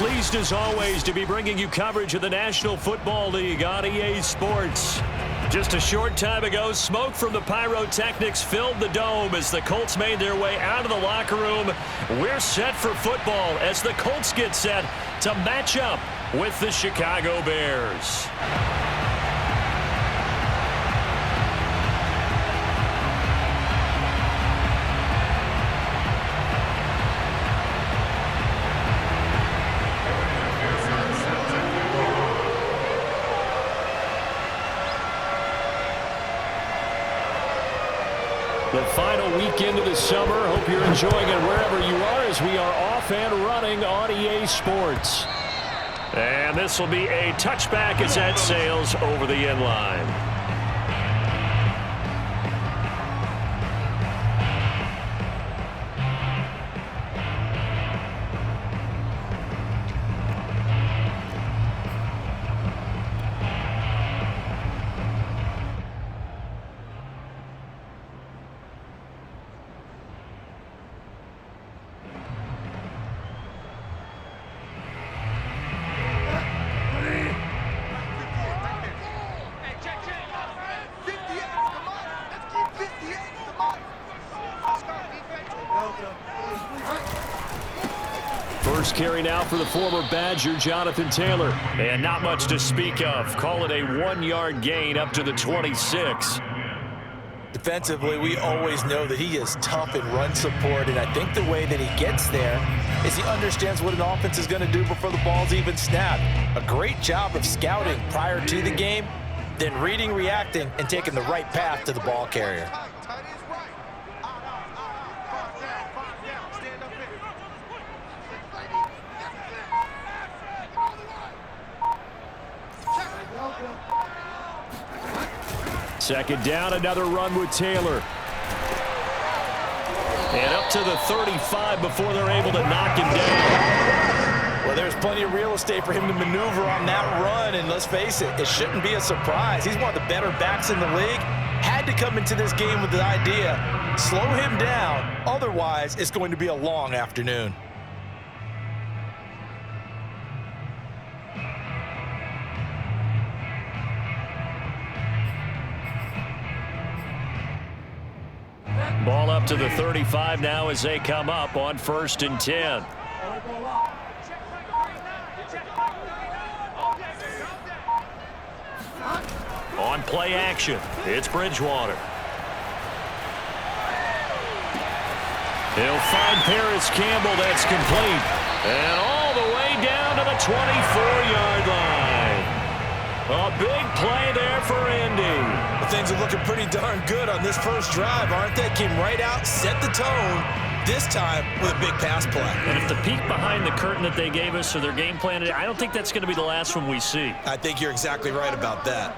pleased as always to be bringing you coverage of the National Football League on EA Sports. Just a short time ago, smoke from the pyrotechnics filled the dome as the Colts made their way out of the locker room. We're set for football as the Colts get set to match up with the Chicago Bears. The final weekend of the summer. Hope you're enjoying it wherever you are as we are off and running on EA Sports. And this will be a touchback as that sails over the end line. First carry now for the former Badger, Jonathan Taylor. And not much to speak of. Call it a 1-yard gain up to the 26. Defensively, we always know that he is tough in run support, and I think the way that he gets there is he understands what an offense is going to do before the ball's even snapped. A great job of scouting prior to the game, then reading, reacting, and taking the right path to the ball carrier. Second down, another run with Taylor. And up to the 35 before they're able to knock him down. Well, there's plenty of real estate for him to maneuver on that run, and let's face it, it shouldn't be a surprise. He's one of the better backs in the league. Had to come into this game with the idea, slow him down, otherwise it's going to be a long afternoon. Ball up to the 35 now as they come up on 1st and 10. On play action, it's Bridgewater. He'll find Paris Campbell, that's complete. And all the way down to the 24-yard line. A big play there for Indy. Well, things are looking pretty darn good on this first drive, aren't they? Came right out, set the tone, this time with a big pass play. And if the peek behind the curtain that they gave us or their game plan, I don't think that's going to be the last one we see. I think you're exactly right about that.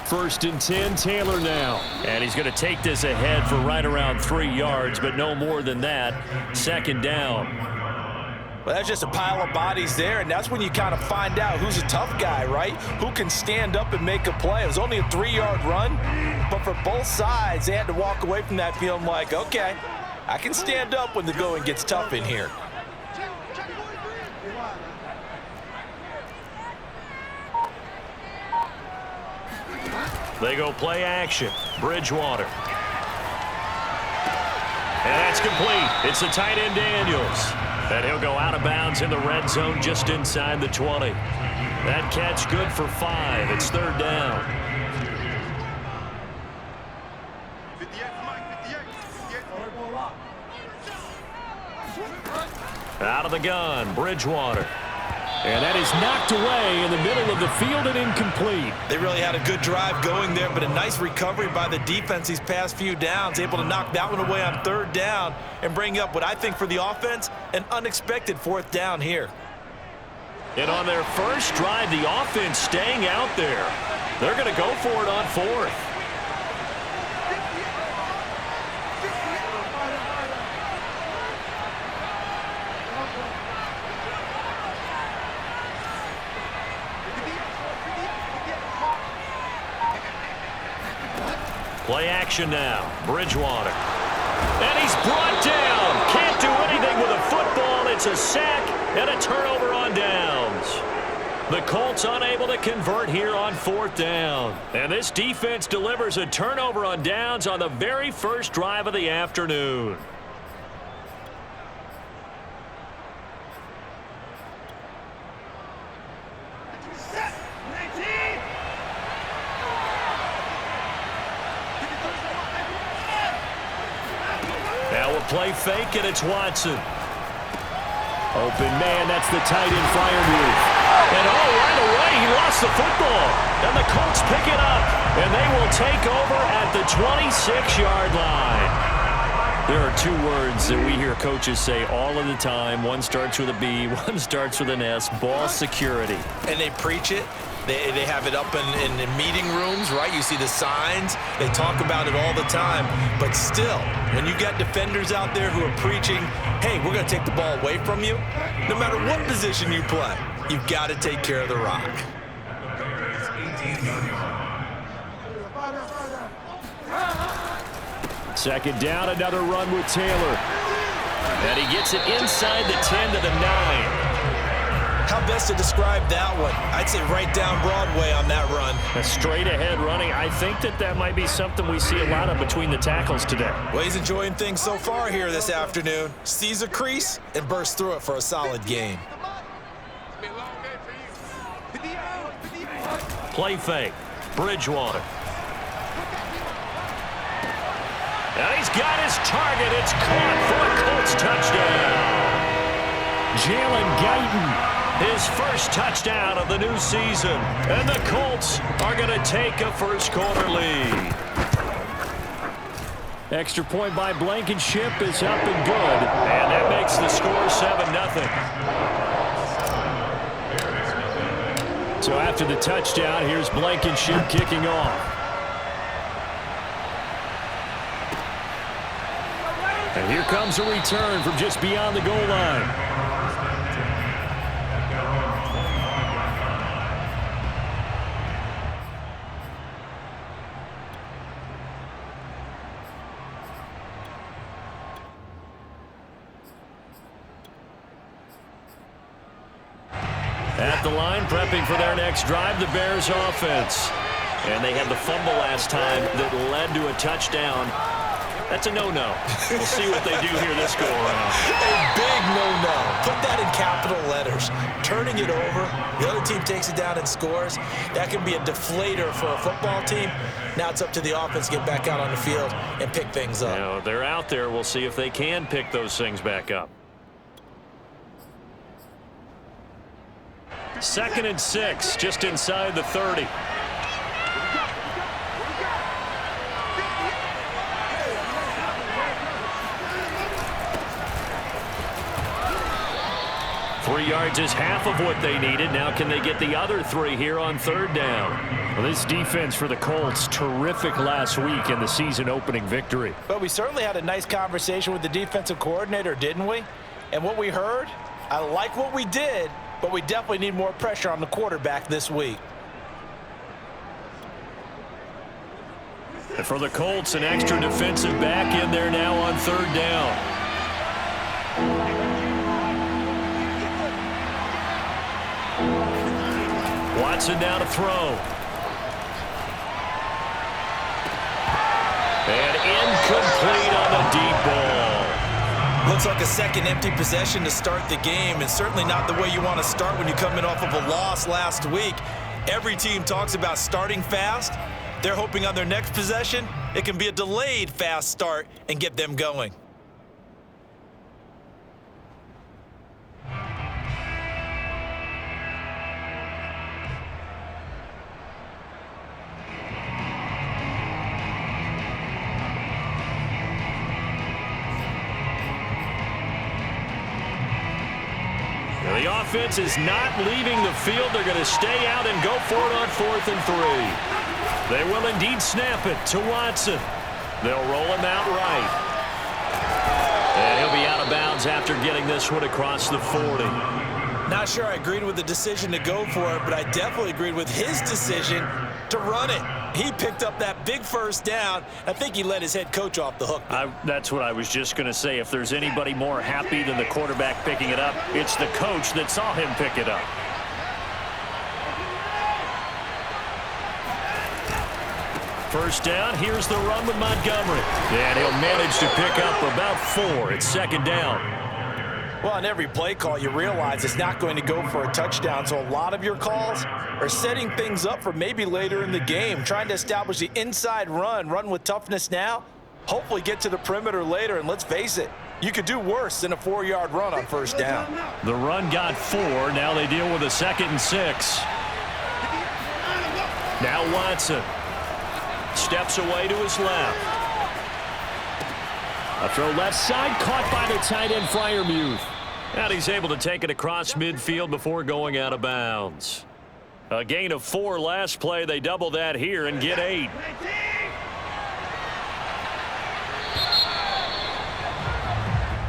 First and 10, Taylor now. And he's going to take this ahead for right around 3 yards, but no more than that. Second down. Well, that's just a pile of bodies there, and that's when you kind of find out who's a tough guy, right? Who can stand up and make a play. It was only a 3-yard run, but for both sides, they had to walk away from that feeling like, okay, I can stand up when the going gets tough in here. They go play action. Bridgewater. And that's complete. It's the tight end Daniels. And he'll go out of bounds in the red zone just inside the 20. That catch good for 5. It's 3rd down. Out of the gun, Bridgewater. And that is knocked away in the middle of the field and incomplete. They really had a good drive going there, but a nice recovery by the defense these past few downs, able to knock that one away on 3rd down and bring up what I think for the offense, an unexpected 4th down here. And on their first drive, the offense staying out there. They're going to go for it on 4th. Play action now. Bridgewater. And he's brought down. Can't do anything with a football. It's a sack and a turnover on downs. The Colts unable to convert here on 4th down. And this defense delivers a turnover on downs on the very first drive of the afternoon. Now a play fake, and it's Watson. Open man, that's the tight end Freiermuth. And right away, he lost the football. And the Colts pick it up, and they will take over at the 26-yard line. There are two words that we hear coaches say all of the time. One starts with a B, one starts with an S, ball security. And they preach it. They have it up in meeting rooms, right? You see the signs. They talk about it all the time. But still, when you got defenders out there who are preaching, hey, we're going to take the ball away from you, no matter what position you play, you've got to take care of the rock. Second down, another run with Taylor. And he gets it inside the 10 to the 9. How best to describe that one? I'd say right down Broadway on that run. A straight ahead running. I think that might be something we see a lot of between the tackles today. Well, he's enjoying things so far here this afternoon. Sees a crease and bursts through it for a solid gain. Play fake. Bridgewater. And he's got his target. It's caught for a Colts touchdown. Jalen Guyton, his first touchdown of the new season. And the Colts are going to take a first-quarter lead. Extra point by Blankenship is up and good. And that makes the score 7-0. So after the touchdown, here's Blankenship kicking off. And here comes a return from just beyond the goal line. At the line, prepping for their next drive, the Bears offense. And they had the fumble last time that led to a touchdown. That's a no-no. We'll see what they do here this go-around. A big no-no. Put that in capital letters. Turning it over, the other team takes it down and scores. That can be a deflator for a football team. Now it's up to the offense to get back out on the field and pick things up. Now, they're out there. We'll see if they can pick those things back up. 2nd and 6, just inside the 30. Three yards is half of what they needed. Now can they get the other 3 here on 3rd down? Well, this defense for the Colts, terrific last week in the season-opening victory. But we certainly had a nice conversation with the defensive coordinator, didn't we? And what we heard, I like what we did, but we definitely need more pressure on the quarterback this week. And for the Colts, an extra defensive back in there now on 3rd down. Watson now to throw. And incomplete on the deep ball. Looks like a second empty possession to start the game, and certainly not the way you want to start when you're coming off of a loss last week. Every team talks about starting fast. They're hoping on their next possession, it can be a delayed fast start and get them going. The offense is not leaving the field. They're going to stay out and go for it on 4th and 3. They will indeed snap it to Watson. They'll roll him out right. And he'll be out of bounds after getting this one across the 40. Not sure I agreed with the decision to go for it, but I definitely agreed with his decision to run it. He picked up that big first down. I think he let his head coach off the hook. That's what I was just going to say. If there's anybody more happy than the quarterback picking it up, it's the coach that saw him pick it up. First down, here's the run with Montgomery. And he'll manage to pick up about 4. It's second down. Well, on every play call, you realize it's not going to go for a touchdown, so a lot of your calls are setting things up for maybe later in the game, trying to establish the inside run with toughness now, hopefully get to the perimeter later, and let's face it, you could do worse than a 4-yard run on first down. The run got 4. Now they deal with a 2nd and 6. Now Watson steps away to his left. A throw left side, caught by the tight end Freiermuth. And he's able to take it across midfield before going out of bounds. A gain of 4 last play. They double that here and get 8.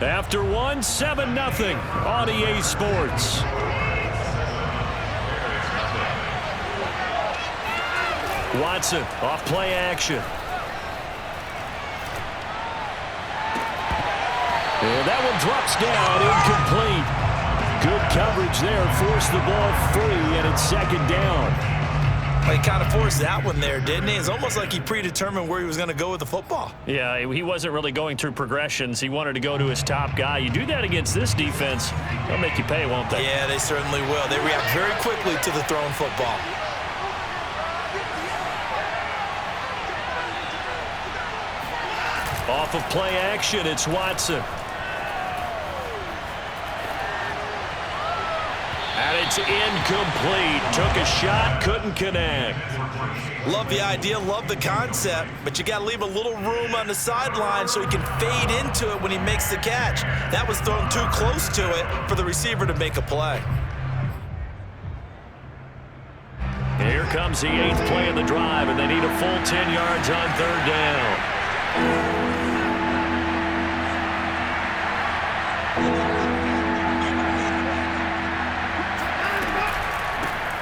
After 1, 7-0 on EA Sports. Watson off play action. And that one drops down, incomplete. Good coverage there, forced the ball free, and it's second down. Well, he kind of forced that one there, didn't he? It's almost like he predetermined where he was going to go with the football. Yeah, he wasn't really going through progressions. He wanted to go to his top guy. You do that against this defense, they'll make you pay, won't they? Yeah, they certainly will. They react very quickly to the thrown football. Off of play action, it's Watson. And it's incomplete. Took a shot, couldn't connect. Love the idea, love the concept, but you got to leave a little room on the sideline so he can fade into it when he makes the catch. That was thrown too close to it for the receiver to make a play. Here comes the 8th play of the drive, and they need a full 10 yards on third down.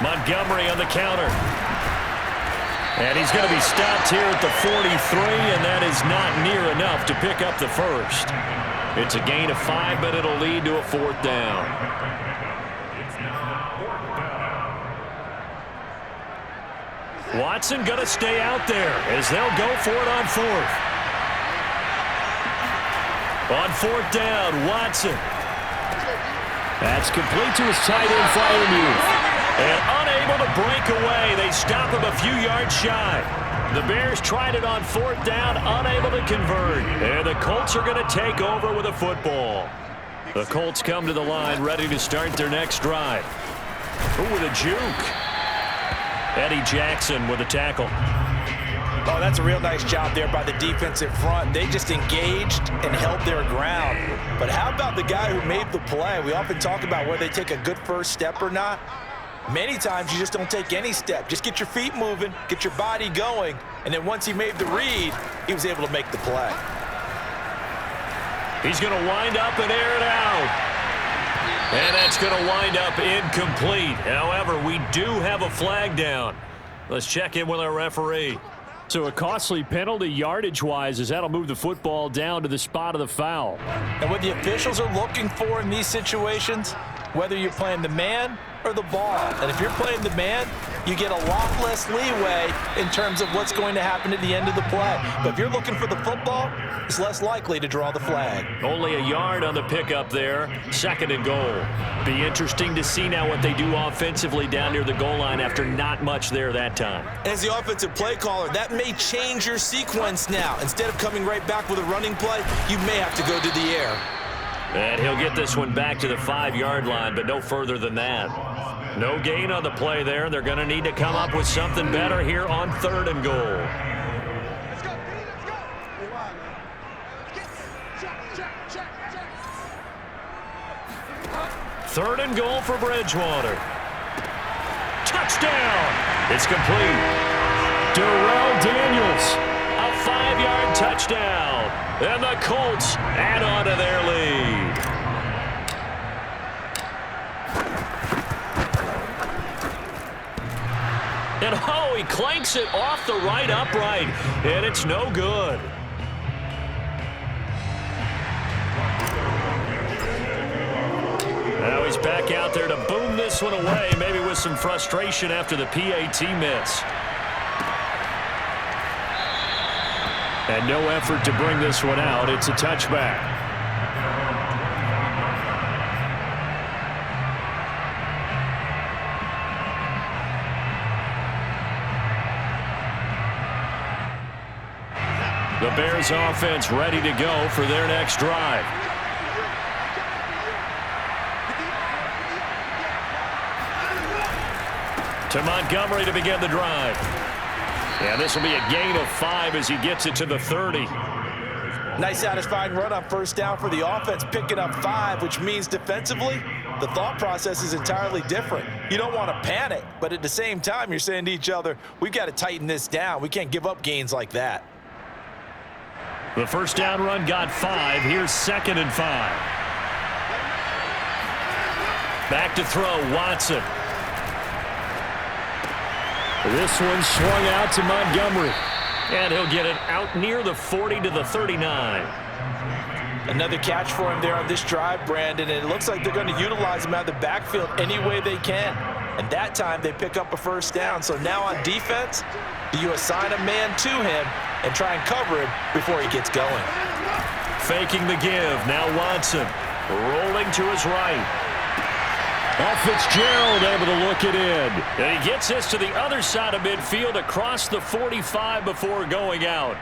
Montgomery on the counter. And he's going to be stopped here at the 43, and that is not near enough to pick up the first. It's a gain of 5, but it'll lead to a 4th down. Watson going to stay out there as they'll go for it on 4th. On 4th down, Watson. That's complete to his tight end, Freiermuth. And unable to break away. They stop him a few yards shy. The Bears tried it on 4th down, unable to convert. And the Colts are going to take over with a football. The Colts come to the line, ready to start their next drive. Ooh, with a juke. Eddie Jackson with a tackle. Oh, that's a real nice job there by the defensive front. They just engaged and held their ground. But how about the guy who made the play? We often talk about whether they take a good first step or not. Many times you just don't take any step. Just get your feet moving, get your body going, and then once he made the read, he was able to make the play. He's going to wind up and air it out. And that's going to wind up incomplete. However, we do have a flag down. Let's check in with our referee. So a costly penalty yardage-wise as that'll move the football down to the spot of the foul. And what the officials are looking for in these situations, whether you're playing the man or the ball. And if you're playing the man, you get a lot less leeway in terms of what's going to happen at the end of the play. But if you're looking for the football, it's less likely to draw the flag. Only a yard on the pickup there. 2nd and goal. Be interesting to see now what they do offensively down near the goal line after not much there that time. As the offensive play caller, that may change your sequence now. Instead of coming right back with a running play, you may have to go to the air. And he'll get this one back to the 5-yard line, but no further than that. No gain on the play there. They're going to need to come up with something better here on 3rd and goal. Third and goal for Bridgewater. Touchdown! It's complete. Darrell Daniels, a 5-yard touchdown. And the Colts add on to their lead. And oh, he clanks it off the right upright, and it's no good. Now he's back out there to boom this one away, maybe with some frustration after the PAT miss. And no effort to bring this one out. It's a touchback. The Bears offense ready to go for their next drive. To Montgomery to begin the drive. And this will be a gain of 5 as he gets it to the 30. Nice satisfying run on first down for the offense, picking up 5, which means defensively, the thought process is entirely different. You don't want to panic, but at the same time, you're saying to each other, we've got to tighten this down. We can't give up gains like that. The first down run got 5. Here's 2nd and 5. Back to throw, Watson. This one swung out to Montgomery. And he'll get it out near the 40 to the 39. Another catch for him there on this drive, Brandon, and it looks like they're going to utilize him out of the backfield any way they can. And that time they pick up a first down. So now on defense, do you assign a man to him and try and cover him before he gets going? Faking the give. Now Watson rolling to his right. Fitzgerald able to look it in. And he gets this to the other side of midfield across the 45 before going out.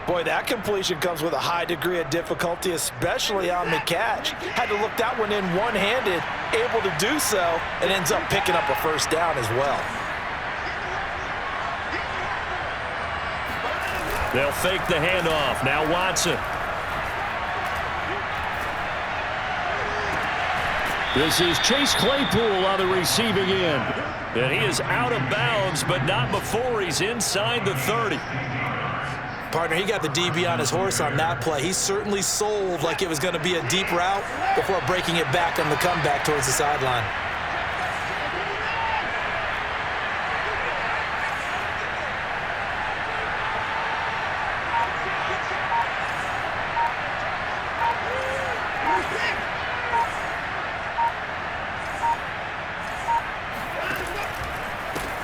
Boy, that completion comes with a high degree of difficulty, especially on the catch. Had to look that one in one-handed, able to do so, and ends up picking up a first down as well. They'll fake the handoff. Now Watson. This is Chase Claypool on the receiving end. And he is out of bounds, but not before he's inside the 30. Partner, he got the DB on his horse on that play. He certainly sold like it was going to be a deep route before breaking it back on the comeback towards the sideline.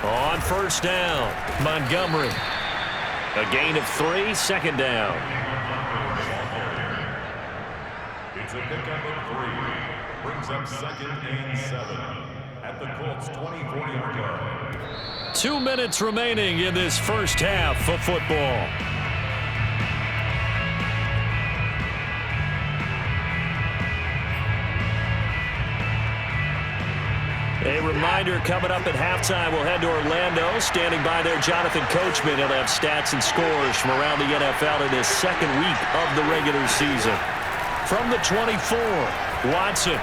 On first down, Montgomery. A gain of 3, 2nd down. It's a pickup of 3. Brings up 2nd and 7 at the Colts 24-yard line. 2 minutes remaining in this first half of football. A reminder, coming up at halftime, we'll head to Orlando. Standing by there, Jonathan Coachman. He'll have stats and scores from around the NFL in his 2nd week of the regular season. From the 24, Watson.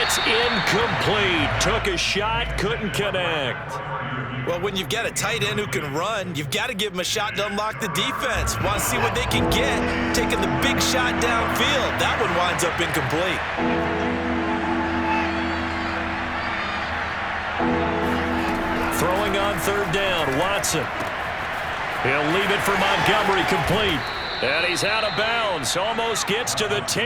It's incomplete. Took a shot, couldn't connect. Well, when you've got a tight end who can run, you've got to give him a shot to unlock the defense. Want to see what they can get. Taking the big shot downfield. That one winds up incomplete. Throwing on 3rd down, Watson. He'll leave it for Montgomery, complete. And he's out of bounds, almost gets to the 10.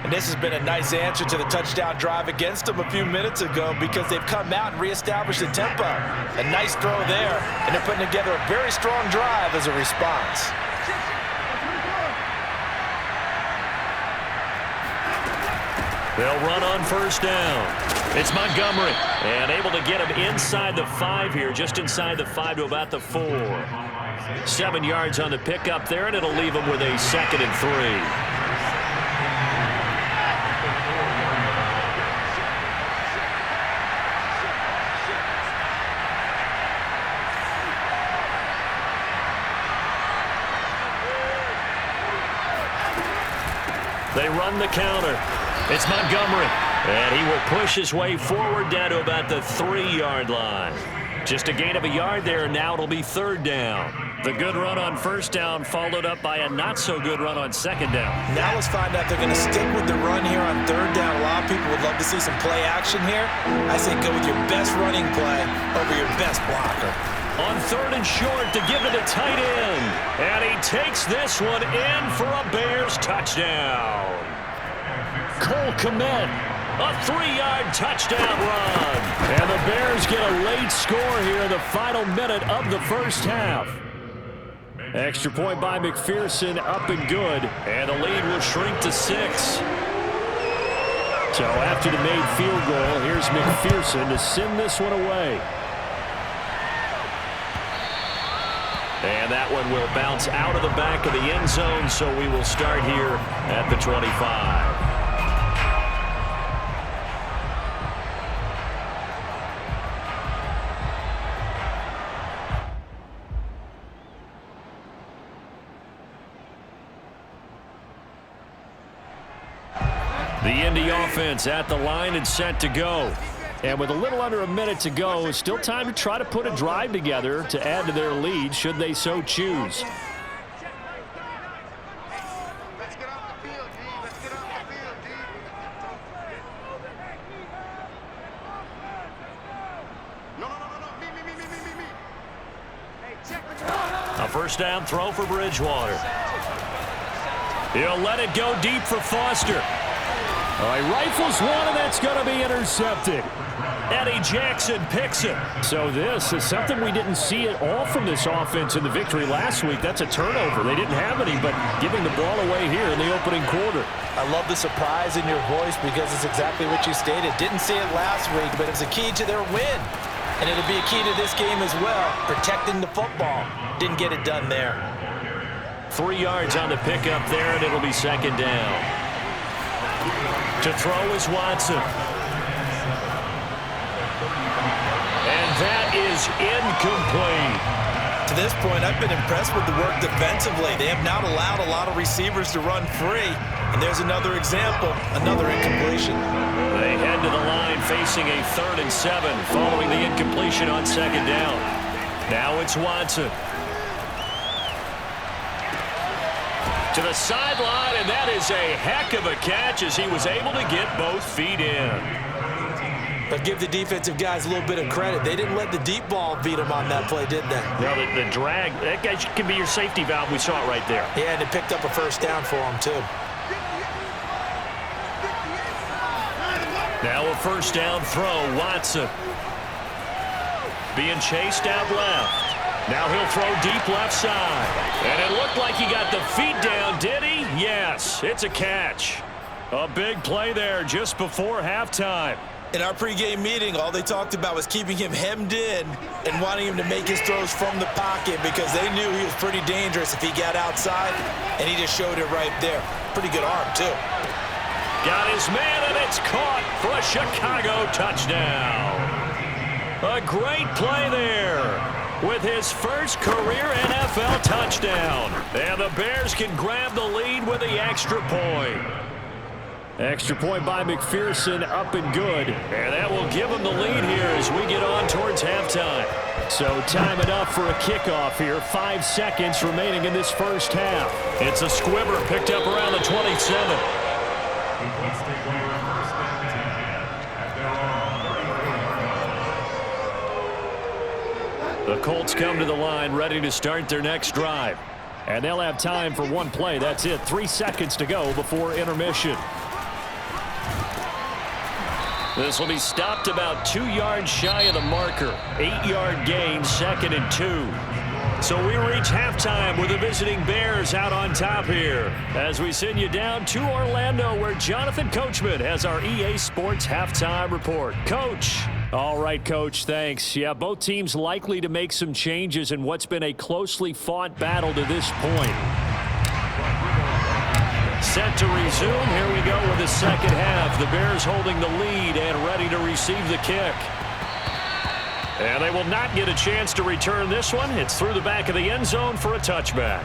And this has been a nice answer to the touchdown drive against them a few minutes ago because they've come out and reestablished the tempo. A nice throw there, and they're putting together a very strong drive as a response. They'll run on first down. It's Montgomery, and able to get him inside the 5 here, just inside the 5 to about the 4. 7 yards on the pickup there, and it'll leave him with a 2nd and 3. They run the counter. It's Montgomery, and he will push his way forward down to about the 3-yard line. Just a gain of a yard there, and now it'll be 3rd down. The good run on first down followed up by a not-so-good run on second down. Now let's find out if they're going to stick with the run here on third down. A lot of people would love to see some play action here. I say go with your best running play over your best blocker. On third and short to give to the tight end. And he takes this one in for a Bears touchdown. Cole Kmet, a 3-yard touchdown run. And the Bears get a late score here in the final minute of the first half. Extra point by McPherson, up and good. And the lead will shrink to 6. So after the made field goal, here's McPherson to send this one away. And that one will bounce out of the back of the end zone, so we will start here at the 25. The Indy offense at the line and set to go. And with a little under a minute to go, still time to try to put a drive together to add to their lead should they so choose. Let's get off the field, G. Let's get off the field, G. No. Me. Hey, check the A first down throw for Bridgewater. He'll let it go deep for Foster. He rifles one, and that's going to be intercepted. Eddie Jackson picks it. So this is something we didn't see at all from this offense in the victory last week. That's a turnover. They didn't have any, but giving the ball away here in the opening quarter. I love the surprise in your voice because it's exactly what you stated. Didn't see it last week, but it was a key to their win. And it'll be a key to this game as well, protecting the football. Didn't get it done there. 3 yards on the pickup there, and it'll be second down. To throw is Watson. And that is incomplete. To this point, I've been impressed with the work defensively. They have not allowed a lot of receivers to run free. And there's another example, another incompletion. They head to the line facing a 3rd and 7 following the incompletion on second down. Now it's Watson. To the sideline, and that is a heck of a catch as he was able to get both feet in. But give the defensive guys a little bit of credit. They didn't let the deep ball beat them on that play, did they? Well, the drag, that guy can be your safety valve. We saw it right there. Yeah, and it picked up a first down for them, too. Now a first down throw, Watson. Being chased out left. Now he'll throw deep left side. And it looked like he got the feet down, did he? Yes, it's a catch. A big play there just before halftime. In our pregame meeting, all they talked about was keeping him hemmed in and wanting him to make his throws from the pocket because they knew he was pretty dangerous if he got outside, and he just showed it right there. Pretty good arm, too. Got his man, and it's caught for a Chicago touchdown. A great play there with his first career NFL touchdown. And the Bears can grab the lead with the extra point. Extra point by McPherson, up and good. And that will give them the lead here as we get on towards halftime. So time enough for a kickoff here. 5 seconds remaining in this first half. It's a squibber picked up around the 27. The Colts come to the line ready to start their next drive. And they'll have time for one play. That's it. 3 seconds to go before intermission. This will be stopped about 2 yards shy of the marker. 8-yard gain, 2nd and 2. So we reach halftime with the visiting Bears out on top here as we send you down to Orlando where Jonathan Coachman has our EA Sports halftime report. Coach. All right, Coach, thanks. Yeah, both teams likely to make some changes in what's been a closely fought battle to this point. Set to resume. Here we go with the second half. The Bears holding the lead and ready to receive the kick. And they will not get a chance to return this one. It's through the back of the end zone for a touchback.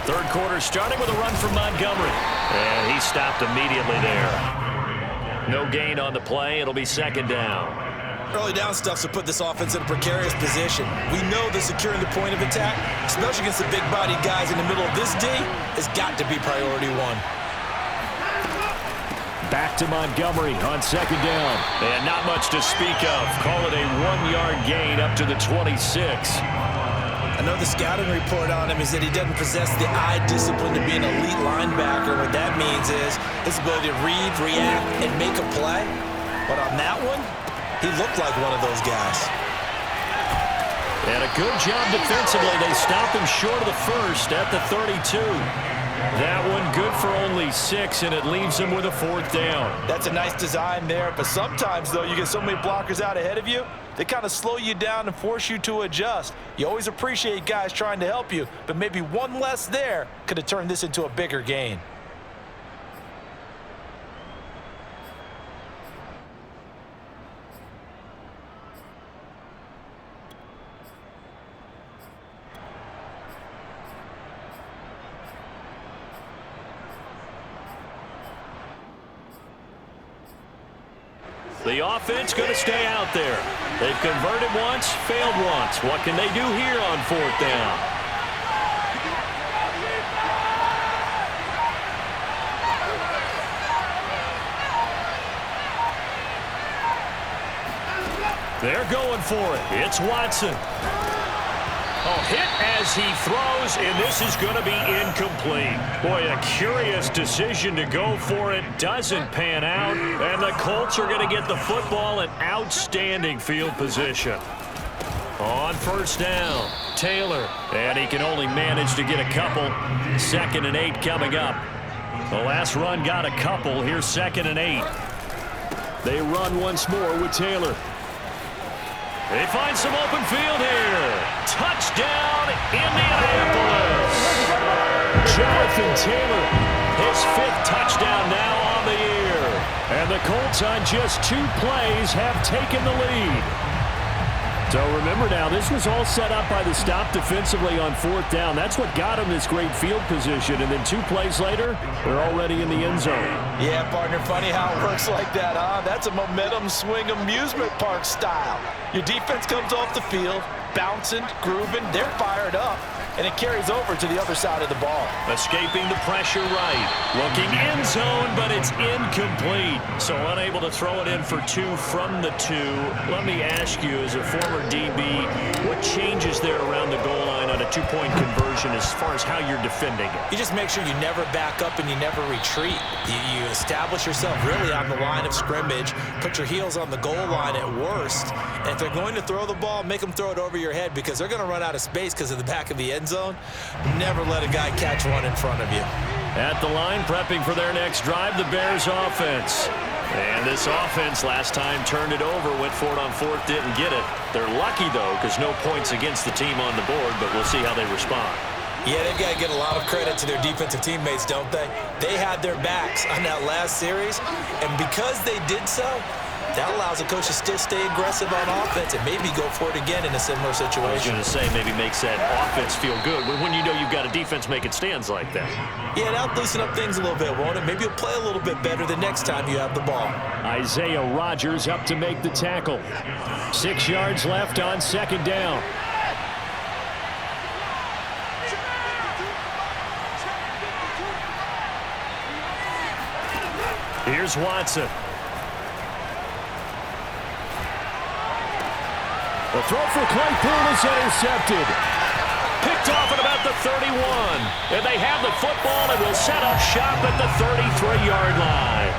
Third quarter, starting with a run from Montgomery. And he stopped immediately there. No gain on the play. It'll be second down. Early down stuff to put this offense in a precarious position. We know that securing the point of attack, especially against the big-bodied guys in the middle of this D, has got to be priority one. Back to Montgomery on second down. And not much to speak of. Call it a 1-yard gain up to the 26. I know the scouting report on him is that he doesn't possess the eye discipline to be an elite linebacker. What that means is his ability to read, react, and make a play. But on that one, he looked like one of those guys. And a good job defensively. They stopped him short of the first at the 32. That one good for only 6, and it leaves him with a 4th down. That's a nice design there, but sometimes, though, you get so many blockers out ahead of you, they kind of slow you down and force you to adjust. You always appreciate guys trying to help you, but maybe one less there could have turned this into a bigger gain. The offense going to stay out there. They've converted once, failed once. What can they do here on 4th down? They're going for it. It's Watson. Oh, hit as he throws, and this is going to be incomplete. Boy, a curious decision to go for it. Doesn't pan out, and the Colts are going to get the football in outstanding field position. On 1st down, Taylor, and he can only manage to get a couple. 2nd and 8 coming up. The last run got a couple. Here's 2nd and 8. They run once more with Taylor. They find some open field here. Touchdown, Indianapolis. Jonathan Taylor, his 5th touchdown now on the year. And the Colts on just 2 plays have taken the lead. So remember now, this was all set up by the stop defensively on 4th down. That's what got him this great field position. And then 2 plays later, they're already in the end zone. Yeah, partner, funny how it works like that, huh? That's a momentum swing amusement park style. Your defense comes off the field, bouncing, grooving, they're fired up, and it carries over to the other side of the ball. Escaping the pressure right. Looking end zone, but it's incomplete. So unable to throw it in for 2 from the 2. Let me ask you, as a former DB, what changes there around the goal line on a 2-point conversion as far as how you're defending it? You just make sure you never back up and you never retreat. You establish yourself really on the line of scrimmage, put your heels on the goal line at worst, and if they're going to throw the ball, make them throw it over your head because they're going to run out of space because of the back of the end zone. Never let a guy catch one in front of you. At the line, prepping for their next drive, the Bears offense. And this offense last time turned it over, went for it on 4th, didn't get it. They're lucky, though, because no points against the team on the board, but we'll see how they respond. Yeah, they've got to get a lot of credit to their defensive teammates, don't they? They had their backs on that last series, and because they did so, that allows a coach to still stay aggressive on offense and maybe go for it again in a similar situation. I was going to say maybe makes that offense feel good, but when you know you've got a defense making stands like that. Yeah, that'll loosen up things a little bit, won't it? Maybe you'll play a little bit better the next time you have the ball. Isaiah Rodgers up to make the tackle. 6 yards left on 2nd down. Here's Watson. The throw for Claypool is intercepted. Picked off at about the 31. And they have the football and will set up shop at the 33-yard line.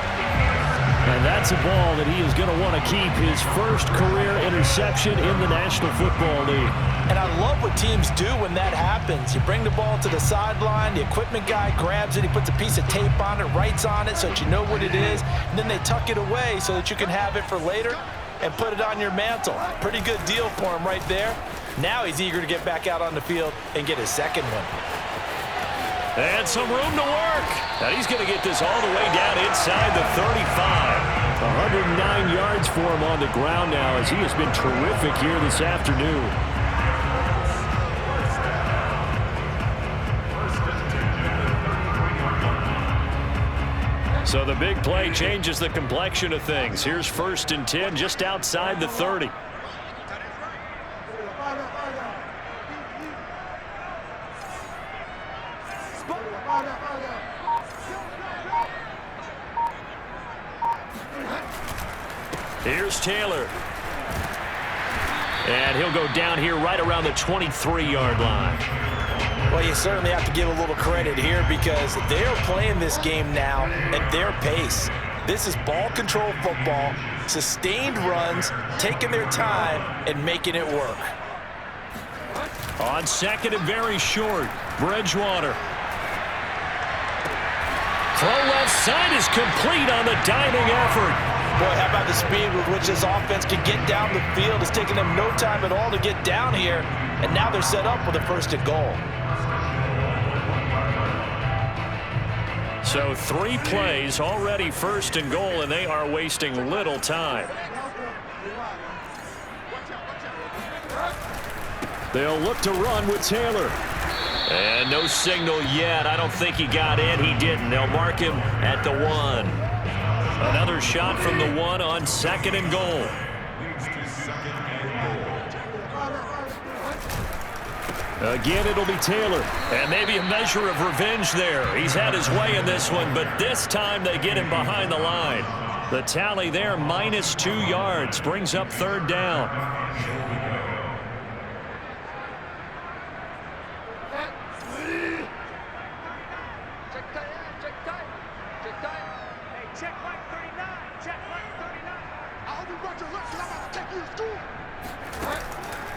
And that's a ball that he is going to want to keep, his first career interception in the National Football League. And I love what teams do when that happens. You bring the ball to the sideline, the equipment guy grabs it, he puts a piece of tape on it, writes on it so that you know what it is, and then they tuck it away so that you can have it for later and put it on your mantle. Pretty good deal for him right there. Now he's eager to get back out on the field and get his second one. And some room to work. And he's going to get this all the way down inside the 35. 109 yards for him on the ground now as he has been terrific here this afternoon. So the big play changes the complexion of things. Here's 1st and 10 just outside the 30. Here's Taylor. And he'll go down here right around the 23-yard line. Well, you certainly have to give a little credit here because they are playing this game now at their pace. This is ball control football, sustained runs, taking their time and making it work. On 2nd and very short, Bridgewater. Throw left side is complete on the diving effort. Boy, how about the speed with which this offense can get down the field? It's taking them no time at all to get down here, and now they're set up with a 1st and goal. So 3 plays, already 1st and goal, and they are wasting little time. They'll look to run with Taylor. And no signal yet. I don't think he got in. He didn't. They'll mark him at the 1. Another shot from the 1 on 2nd and goal. Again, it'll be Taylor. And maybe a measure of revenge there. He's had his way in this one, but this time they get him behind the line. The tally there, -2 yards, brings up 3rd down.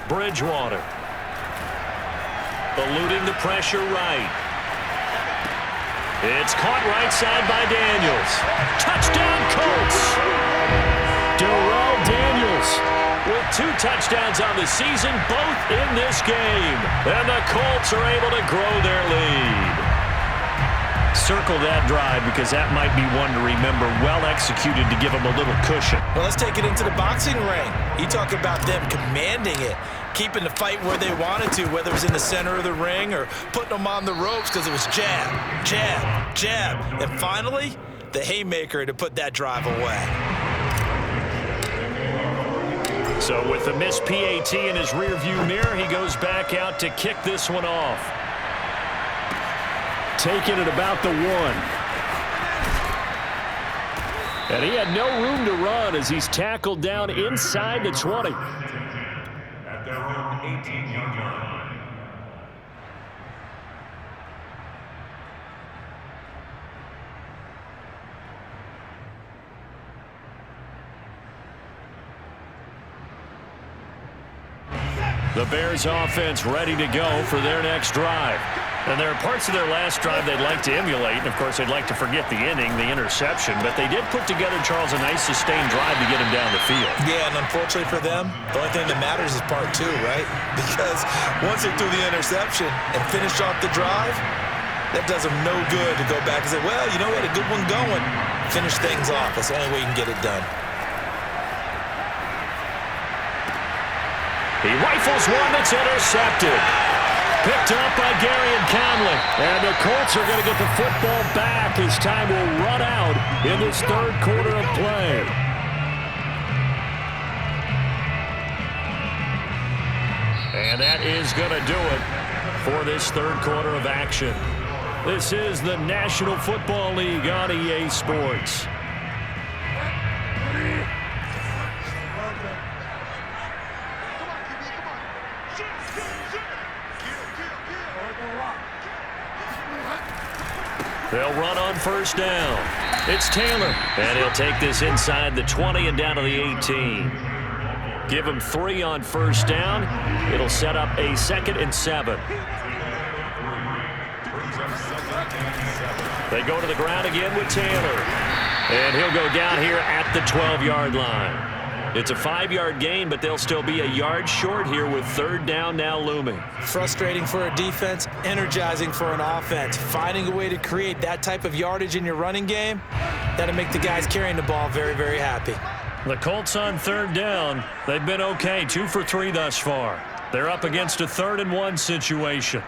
Bridgewater. Eluding the pressure right. It's caught right side by Daniels. Touchdown, Colts! Darrell Daniels with 2 touchdowns on the season, both in this game. And the Colts are able to grow their lead. Circle that drive because that might be one to remember. Well executed to give them a little cushion. Well, let's take it into the boxing ring. You talk about them commanding it, keeping the fight where they wanted to, whether it was in the center of the ring or putting them on the ropes because it was jab, jab, jab. And finally, the haymaker to put that drive away. So with the missed PAT in his rearview mirror, he goes back out to kick this one off. Taking it about the 1. And he had no room to run as he's tackled down inside the 20. At their own 18-yard line. The Bears offense ready to go for their next drive. And there are parts of their last drive they'd like to emulate. And, of course, they'd like to forget the inning, the interception. But they did put together, Charles, a nice sustained drive to get him down the field. Yeah, and unfortunately for them, the only thing that matters is part 2, right? Because once they threw the interception and finished off the drive, that does them no good to go back and say, well, you know, we had a good one going. Finish things off. That's the only way you can get it done. He rifles one that's intercepted. Picked up by Gary and Conley. And the Colts are going to get the football back as time will run out in this 3rd quarter of play. And that is going to do it for this 3rd quarter of action. This is the National Football League on EA Sports. They'll run on 1st down. It's Taylor, and he'll take this inside the 20 and down to the 18. Give him 3 on 1st down. It'll set up a 2nd and 7. They go to the ground again with Taylor. And he'll go down here at the 12-yard line. It's a 5-yard gain, but they'll still be a yard short here with 3rd down now looming. Frustrating for a defense, energizing for an offense. Finding a way to create that type of yardage in your running game, that'll make the guys carrying the ball very, very happy. The Colts on 3rd down. They've been okay, 2 for 3 thus far. They're up against a 3rd and 1 situation.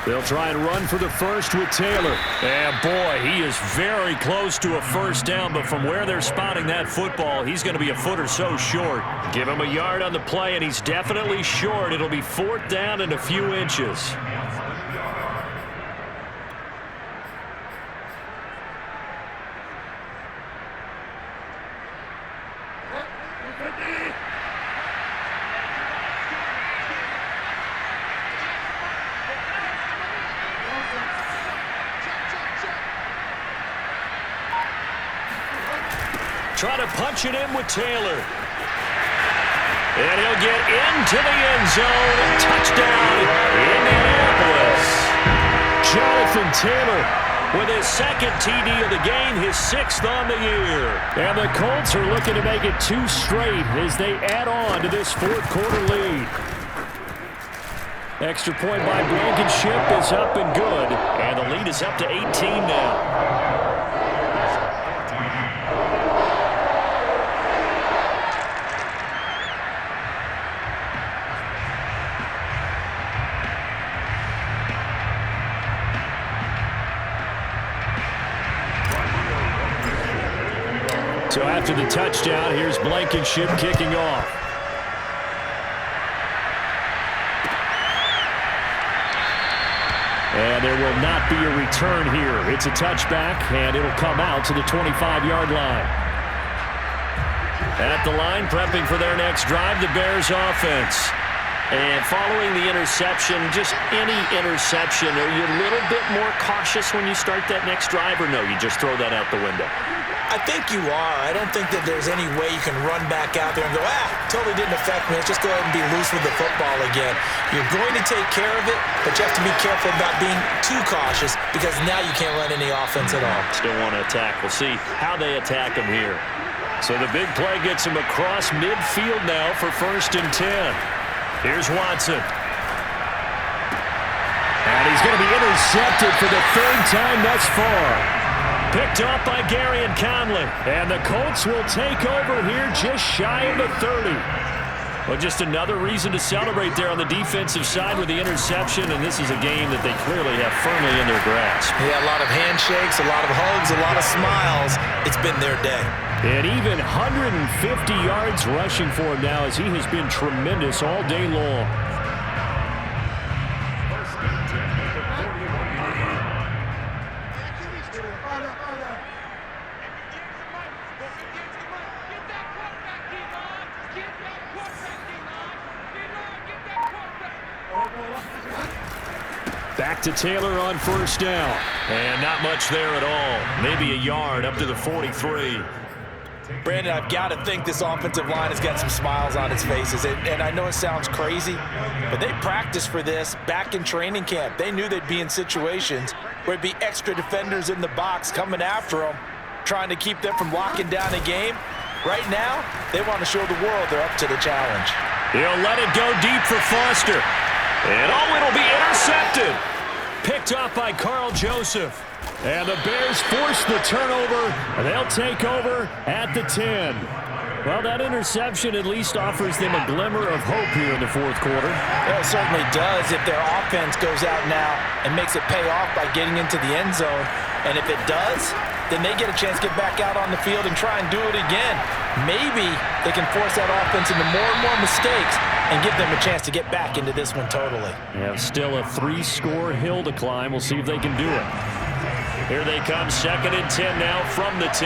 They'll try and run for the first with Taylor. And, boy, he is very close to a first down, but from where they're spotting that football, he's going to be a foot or so short. Give him a yard on the play, and he's definitely short. It'll be 4th down and a few inches. Try to punch it in with Taylor. And he'll get into the end zone. Touchdown, Indianapolis. Jonathan Taylor with his 2nd TD of the game, his 6th on the year. And the Colts are looking to make it 2 straight as they add on to this 4th quarter lead. Extra point by Blankenship is up and good. And the lead is up to 18 now. So after the touchdown, here's Blankenship kicking off. And there will not be a return here. It's a touchback, and it'll come out to the 25-yard line. At the line, prepping for their next drive, the Bears offense. And following the interception, just any interception, are you a little bit more cautious when you start that next drive, or no, you just throw that out the window? I think you are. I don't think that there's any way you can run back out there and go, totally didn't affect me. Let's just go ahead and be loose with the football again. You're going to take care of it, but you have to be careful about being too cautious because now you can't run any offense at all. Still want to attack. We'll see how they attack him here. So the big play gets him across midfield now for 1st and 10. Here's Watson. And he's going to be intercepted for the 3rd time thus far. Picked up by Gary and Conley. And the Colts will take over here just shy of the 30. Well, just another reason to celebrate there on the defensive side with the interception, and this is a game that they clearly have firmly in their grasp. Yeah, a lot of handshakes, a lot of hugs, a lot of smiles. It's been their day. And even 150 yards rushing for him now as he has been tremendous all day long. Back to Taylor on 1st down. And not much there at all. Maybe a yard up to the 43. Brandon, I've got to think this offensive line has got some smiles on its faces. And I know it sounds crazy, but they practiced for this back in training camp. They knew they'd be in situations where it'd be extra defenders in the box coming after them, trying to keep them from locking down a game. Right now, they want to show the world they're up to the challenge. He'll let it go deep for Foster. And it'll be intercepted. Picked off by Carl Joseph. And the Bears force the turnover. They'll take over at the 10. Well, that interception at least offers them a glimmer of hope here in the 4th quarter. Well, it certainly does if their offense goes out now and makes it pay off by getting into the end zone. And if it does, then they get a chance to get back out on the field and try and do it again. Maybe they can force that offense into more and more mistakes and give them a chance to get back into this one totally. Yeah, still a 3-score hill to climb. We'll see if they can do it. Here they come, 2nd and 10 now from the 10.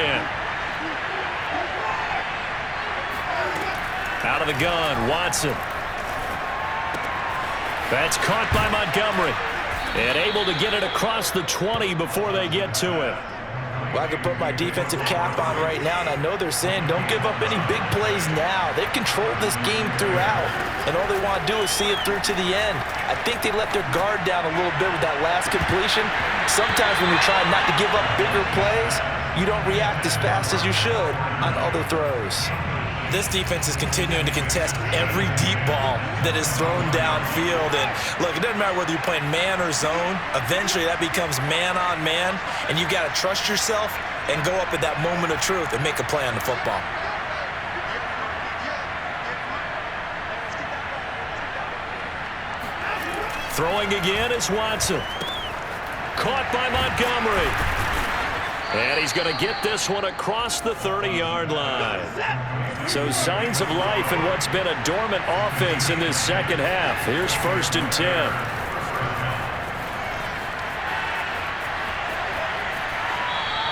Out of the gun, Watson. That's caught by Montgomery. And able to get it across the 20 before they get to it. Well, I can put my defensive cap on right now, and I know they're saying don't give up any big plays now. They've controlled this game throughout, and all they want to do is see it through to the end. I think they let their guard down a little bit with that last completion. Sometimes when you try not to give up bigger plays, you don't react as fast as you should on other throws. This defense is continuing to contest every deep ball that is thrown downfield. And look, it doesn't matter whether you're playing man or zone. Eventually, that becomes man on man, and you've got to trust yourself and go up at that moment of truth and make a play on the football. Throwing again is Watson. Caught by Montgomery. And he's going to get this one across the 30-yard line. So signs of life in what's been a dormant offense in this second half. Here's 1st and 10.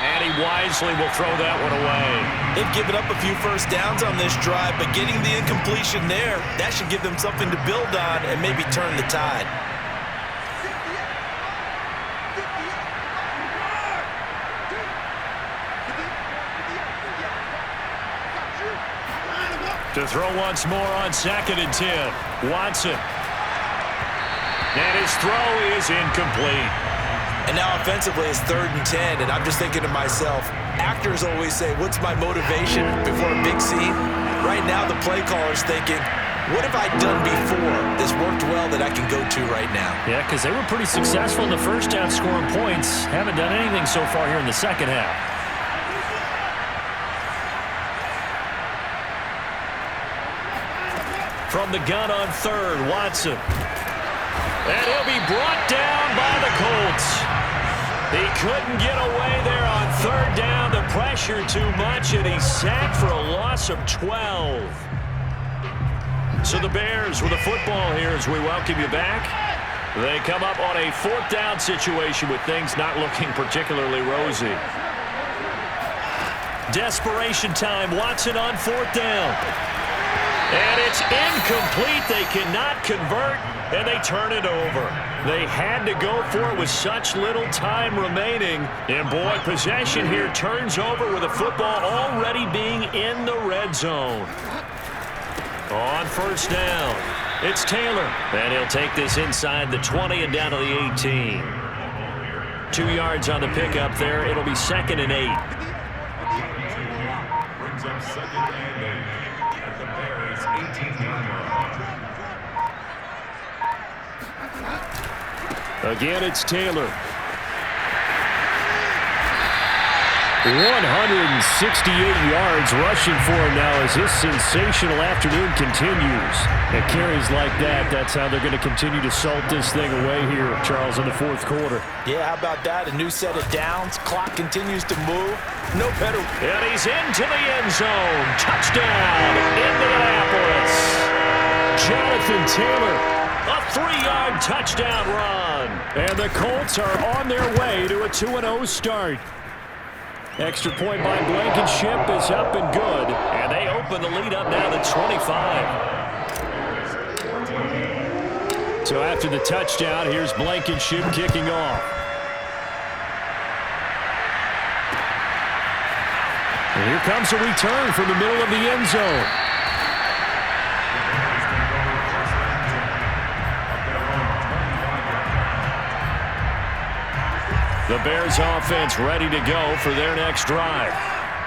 And he wisely will throw that one away. They've given up a few first downs on this drive, but getting the incompletion there, that should give them something to build on and maybe turn the tide. To throw once more on 2nd and 10. Watson. And his throw is incomplete. And now offensively it's 3rd and 10, and I'm just thinking to myself, actors always say, what's my motivation before a big scene? Right now the play caller's thinking, what have I done before this worked well that I can go to right now? Yeah, because they were pretty successful in the first half scoring points. Haven't done anything so far here in the second half. From the gun on 3rd, Watson. And he'll be brought down by the Colts. He couldn't get away there on 3rd down. The pressure too much, and he's sacked for a loss of 12. So the Bears with the football here as we welcome you back. They come up on a 4th down situation with things not looking particularly rosy. Desperation time. Watson on 4th down. And it's incomplete. They cannot convert, and they turn it over. They had to go for it with such little time remaining. And, boy, possession here turns over with the football already being in the red zone. On 1st down, it's Taylor. And he'll take this inside the 20 and down to the 18. 2 yards on the pickup there. It'll be 2nd and 8. Brings up 2nd and 8 at the Bears' 18-yard line. Again, it's Taylor. 168 yards rushing for him now as his sensational afternoon continues. At carries like that, that's how they're going to continue to salt this thing away here, Charles, in the 4th quarter. Yeah, how about that? A new set of downs. Clock continues to move. No better. And he's into the end zone. Touchdown, Indianapolis. Jonathan Taylor, a 3-yard touchdown run. And the Colts are on their way to a 2-0 start. Extra point by Blankenship is up and good. And they open the lead up now to 25. So after the touchdown, here's Blankenship kicking off. And here comes a return from the middle of the end zone. The Bears offense ready to go for their next drive.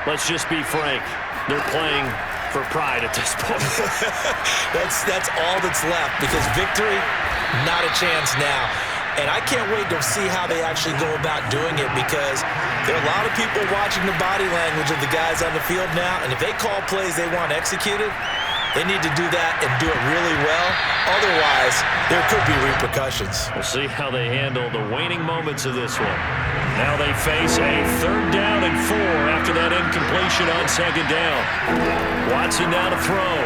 Let's just be frank. They're playing for pride at this point. That's all that's left, because victory, not a chance now. And I can't wait to see how they actually go about doing it, because there are a lot of people watching the body language of the guys on the field now, and if they call plays they want executed, they need to do that and do it really well. Otherwise, there could be repercussions. We'll see how they handle the waning moments of this one. Now they face a 3rd down and 4 after that incompletion on 2nd down. Watson now to throw.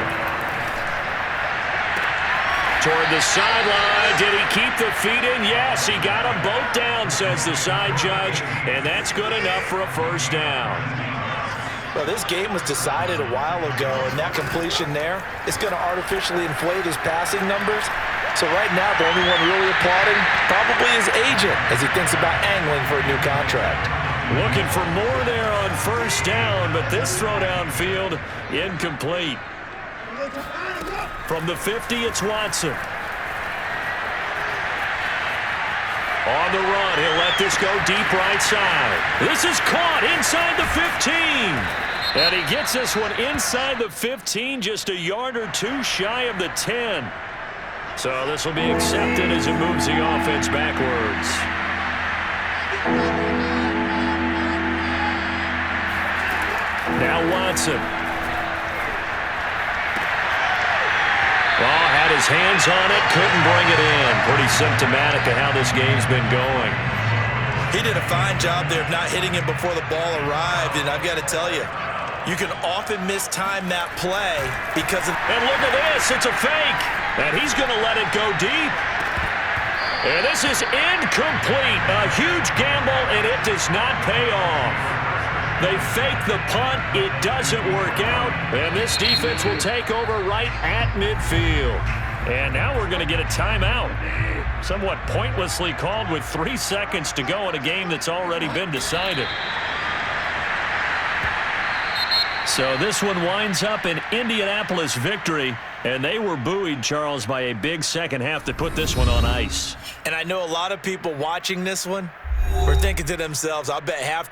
Toward the sideline. Did he keep the feet in? Yes, he got them both down, says the side judge, and that's good enough for a 1st down. Well, this game was decided a while ago, and that completion there is going to artificially inflate his passing numbers. So right now, the only one really applauding probably his agent as he thinks about angling for a new contract. Looking for more there on 1st down, but this throw downfield incomplete. From the 50, it's Watson. On the run, he'll let this go deep right side. This is caught inside the 15. And he gets this one inside the 15, just a yard or two shy of the 10. So this will be accepted as it moves the offense backwards. Now Watson. Ball had his his hands on it, couldn't bring it in. Pretty symptomatic of how this game's been going. He did a fine job there of not hitting him before the ball arrived, and I've got to tell you, you can often mistime that play because of... And look at this, it's a fake, and he's going to let it go deep. And this is incomplete. A huge gamble, and it does not pay off. They fake the punt. It doesn't work out, and this defense will take over right at midfield. And now we're going to get a timeout. Somewhat pointlessly called with 3 seconds to go in a game that's already been decided. So this one winds up an Indianapolis victory, and they were buoyed, Charles, by a big second half that put this one on ice. And I know a lot of people watching this one were thinking to themselves, I bet halftime